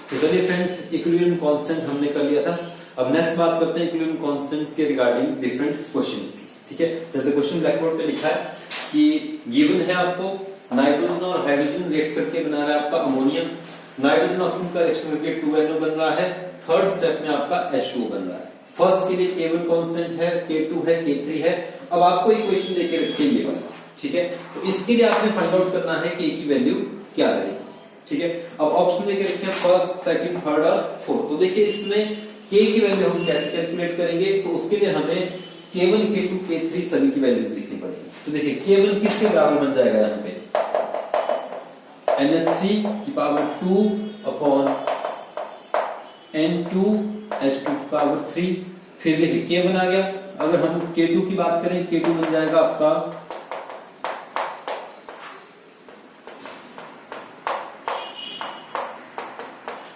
तो चलिए friends, equilibrium constant हमने कर लिया था। अब नेक्स्ट बात करते हैं इक्विलिब्रियम कांस्टेंट्स के रिगार्डिंग डिफरेंट क्वेश्चंस की। ठीक है, जैसे क्वेश्चन ब्लैक बोर्ड पे लिखा है कि गिवन है आपको नाइट्रोजन और हाइड्रोजन रिएक्ट करके बना रहा है आपका अमोनियम। नाइट्रोजन ऑक्सीजन का रिएक्शन करके 2NO बन रहा है। थर्ड स्टेप में आपका H2O बन रहा है। फर्स्ट के लिए K1 कांस्टेंट है, K2 है, K3 है। अब आपको इक्वेशन देके रखिए ये वाला, ठीक है। तो इसके लिए आपने फाइंड आउट करना है कि A की वैल्यू क्या रहेगी, ठीक है। अब ऑप्शन देके रखे हैं फर्स्ट, सेकंड, थर्ड और फोर्थ। तो देखिए इसमें K की वैल्यू हम कैसे कैलकुलेट करेंगे, तो उसके लिए हमें K1, K2, K3 सभी की वैल्यूज लिखनी पड़ेगी। तो देखिए K1 किसके बराबर बन जाएगा यहाँ पे, NH3 की पावर 2 अपॉन N2 H2 की पावर 3। फिर देखिए K1 आ गया। अगर हम K2 की बात करें, K2 बन जाएगा आपका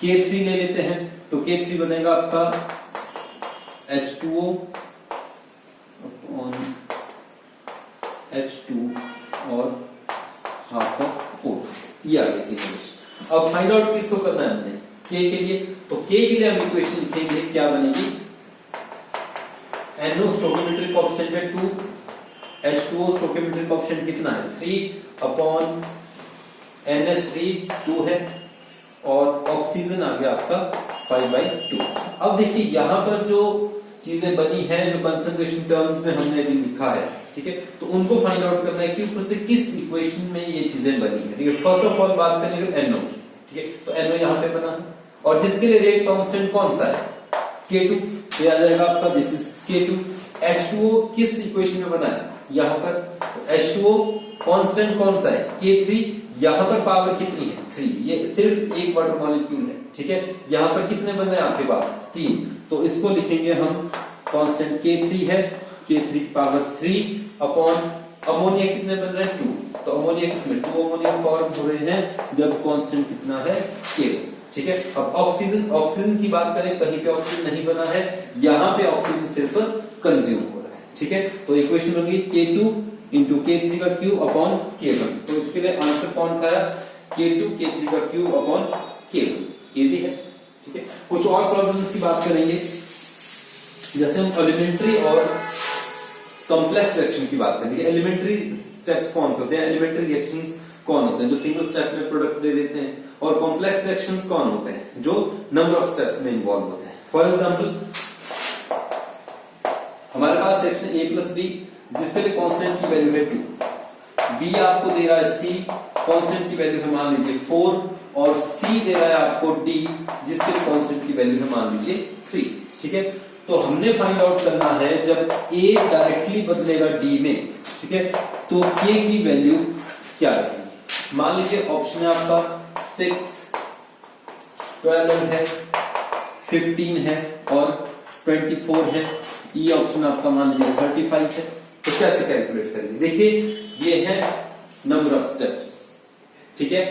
K3 ले लेते हैं, तो K3 बनेगा आपका H2O अपॉन H2 और हाफ ऑफ O। ये आ गई थी। अब फाइंड आउट किसको करना है हमने, K के लिए। तो K के लिए हम इक्वेशन लिखेंगे, क्या बनेगी, NO स्टोइकियोमेट्रिक कोएफिशिएंट है 2, H2O स्टोइकियोमेट्रिक कोएफिशिएंट कितना है 3 अपॉन NH3 2 है और ऑक्सीजन आ गया आपका 5/2। अब देखिए यहां पर जो चीजें बनी हैं, जो कंसंट्रेशन टर्म्स में हमने अभी लिखा है, ठीक है, तो उनको फाइंड आउट करना है कि ऊपर से किस इक्वेशन में ये चीजें बनी है। ठीक है, फर्स्ट ऑफ ऑल बात करेंगे NO की, ठीक है। तो NO यहां पे बना है और जिसके लिए रेट कांस्टेंट कौन सा है, K2। ये आ जाएगा आपका, दिस इज K2। H2O किस इक्वेशन में बना है, यहां पर। तो H2O कांस्टेंट कौन सा है, K3। यहां पर पावर कितनी है 3, ये सिर्फ एक वाटर मॉलिक्यूल है, ठीक है। यहां पर कितने बन रहे हैं आपके पास 3, तो इसको लिखेंगे हम कांस्टेंट K3 है, K3 की पावर 3 अपॉन अमोनिया कितने बन रहे हैं 2। तो अमोनिया किसमें 2 अमोनिया फॉर्म हो रहे हैं जब कांस्टेंट कितना है K, ठीक है। अब ऑक्सीजन की बात करें, कहीं पे ऑक्सीजन नहीं बना है, यहां पे ऑक्सीजन सिर्फ कंज्यूम हो रहा है, ठीक है। तो इक्वेशन बन गई K2 इंटू K3 का क्यूब अपॉन K1। तो इसके लिए आंसर कौन सा आया, K2 K3 का क्यूब अपॉन K1। इजी है, ठीक है। कुछ और प्रॉब्लम्स की बात करेंगे, जैसे हम एलिमेंट्री और कॉम्प्लेक्स रिएक्शन की बात करेंगे। एलिमेंट्री स्टेप्स कौन से होते हैं, एलिमेंट्री रिएक्शंस कौन होते हैं जो सिंगल स्टेप में प्रोडक्ट दे देते हैं, और कॉम्प्लेक्स रिएक्शंस कौन होते हैं जो नंबर ऑफ स्टेप्स में इन्वॉल्व होते हैं। फॉर एग्जांपल हमारे पास रिएक्शन A+B जिसके लिए कांस्टेंट की वैल्यू है 2, B आपको दे रहा है C, कांस्टेंट की वैल्यू है मान लीजिए 4, और C दे रहा है आपको D जिसके लिए कांस्टेंट की वैल्यू है मान लीजिए 3, ठीक है। तो हमने फाइंड आउट करना है जब A डायरेक्टली बदलेगा D में, ठीक है, तो K की वैल्यू क्या रहेगी। मान लीजिए ऑप्शन है आपका 6, 12 है, 15 है और 24 है। ये ऑप्शन आपका मान लीजिए 35 है। तो कैसे कैलकुलेट करेंगे, देखिए ये है नंबर ऑफ स्टेप्स, ठीक है।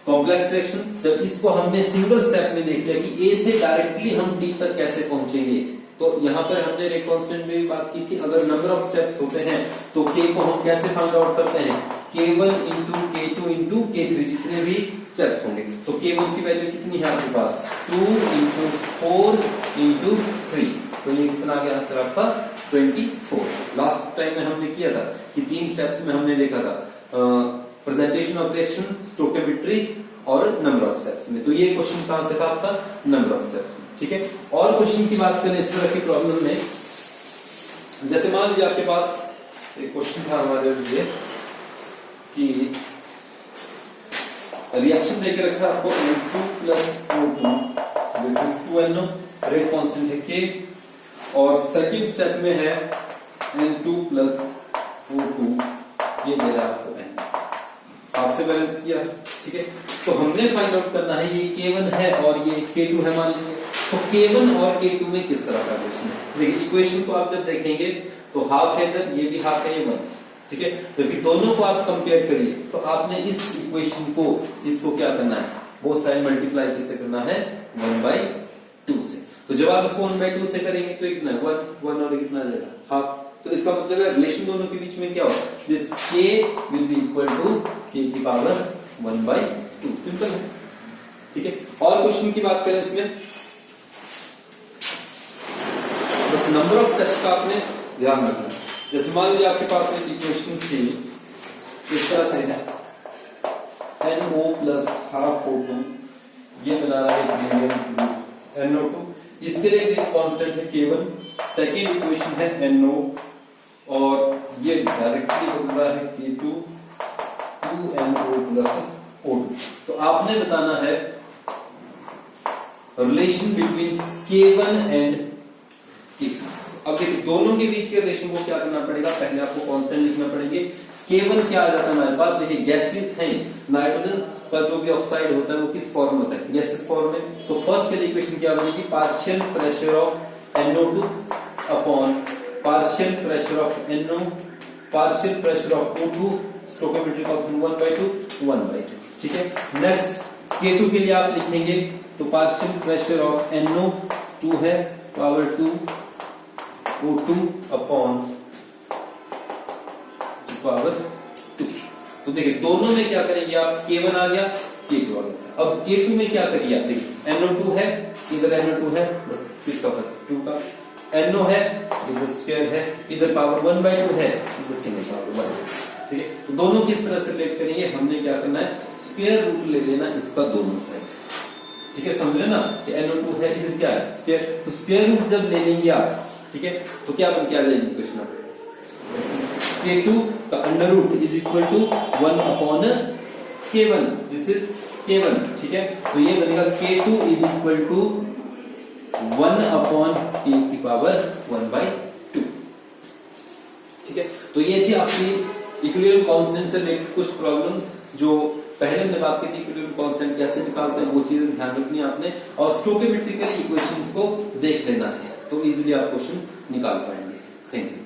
कॉम्प्लेक्स रिएक्शन जब इसको हमने सिंगल स्टेप में देख लिया कि A से डायरेक्टली हम D तक कैसे पहुंचेंगे, तो यहां पर हमने रेट कांस्टेंट में भी बात की थी। अगर नंबर ऑफ स्टेप्स होते हैं तो K को हम कैसे फाइंड आउट करते हैं, K1 into K2 into K3, जितने भी स्टेप्स होंगे। तो K1 की वैल्यू कितनी है आपके पास 2 इंटू 4 इंटू 3, तो ये कितना आ गया आंसर आपका 24। लास्ट टाइम में हमने किया था कि 3 स्टेप्स में हमने देखा था प्रेजेंटेशन ऑफ रिएक्शन, स्टोइकियोमेट्री और नंबर ऑफ स्टेप्स में। तो ये क्वेश्चन का आंसर था आपका नंबर ऑफ स्टेप्स, ठीक है। और क्वेश्चन की बात करें इस तरह की प्रॉब्लम में, जैसे मान लीजिए आपके पास एक क्वेश्चन था हमारे लिए कि रिएक्शन देके रखा आपको N2 plus O2, this is 2NO, rate constant है K, और सेकंड स्टेप में है N2 प्लस O2, ये दे रहा है आपको N, आपसे बैलेंस किया, ठीक है। तो हमने फाइंड आउट करना है ये K1 है और ये K2 है मान लीजिए। तो K1 और K2 में किस तरह का रिलेशन है, देखिए इक्वेशन को आप जब देखेंगे तो हाफ है इधर, ये भी हाफ है, ये 1, ठीक है। जबकि दोनों को आप कंपेयर करिए तो आपने इस इक्वेशन को, इसको क्या करना है, बोथ साइड मल्टीप्लाई किससे करना है 1/2 से। तो जब आप इसको 1/2 से करेंगे तो कितना 1 और कितना आ जाएगा हाफ। तो इसका मतलब है रिलेशन दोनों के बीच में क्या होगा, this K will be equal to K की पावर 1/2। सिंपल है, ठीक है। और क्वेश्चन की बात करें इसमें, बस नंबर ऑफ स्टेप्स का आपने ध्यान रखना है। जैसे मान लीजिए आपके पास एक इक्वेशन थी, इस तरह से है NO प्लस हाफ O2, ये बना रहा है NO2, इसके लिए एक कांस्टेंट है K1, सेकेंड इक्वेशन है NO और ये डायरेक्टली बन रहा है K2 2NO प्लस O2। तो आपने बताना है relation between K1 and K2। अब देखिए दोनों के बीच के रिलेशन को क्या करना पड़ेगा, पहले आपको कांस्टेंट लिखना पड़ेंगे। K1 क्या आ जाता है हमारे पास, देखिए गैसेस हैं, नाइट्रोजन का जो भी ऑक्साइड होता है वो किस फॉर्म में होता है, गैसेस फॉर्म में। तो फर्स्ट के लिए इक्वेशन क्या बनेगी, partial pressure of NO2 upon partial pressure of NO partial pressure of O2 stoichiometric constant 1/2 1/2। ठीक है। नेक्स्ट K2 के लिए आप लिखेंगे तो पार्शियल प्रेशर ऑफ NO 2 है पावर 2 O2 अपॉन पावर 2। तो देखिए दोनों में क्या करेंगे आप, K1 आ गया K2 आ गया। अब K2 में क्या करिए आप, देखिए NO2 है, इधर NO2 है, किसका फर्क 2 का, NO है इधर स्क्वायर है, इधर पावर 1/2 है, इधर सिंगल पावर 1। ठीक है। तो दोनों किस तरह से रिलेट करेंगे, हमने क्या करना है, स्क्वायर रूट ले लेना इसका दोनों साइड। ठीक है, समझ लेना कि NO2 है, इधर क्या है स्क्वायर, तो स्क्वायर रूट जब ले लेंगे आप, ठीक है, तो क्या बन के आ जाएगी इक्वेशन आपके पास, K2 का under root is equal to 1 upon K1, this is K1। ठीक है, तो ये बनेगा K2 is equal to 1 upon K की पावर 1/2। ठीक है, तो ये थी आपकी इक्विलिब्रियम कांस्टेंट से रिलेटेड कुछ प्रॉब्लम्स जो पहले हमने बात की थी। इक्विलिब्रियम कांस्टेंट कैसे निकालते हैं वो चीजें ध्यान रखनी है आपने, और स्टोइकोमेट्रिकल इक्वेशंस को देख लेना है, तो इजीली आप क्वेश्चन निकाल पाएंगे। Thank you.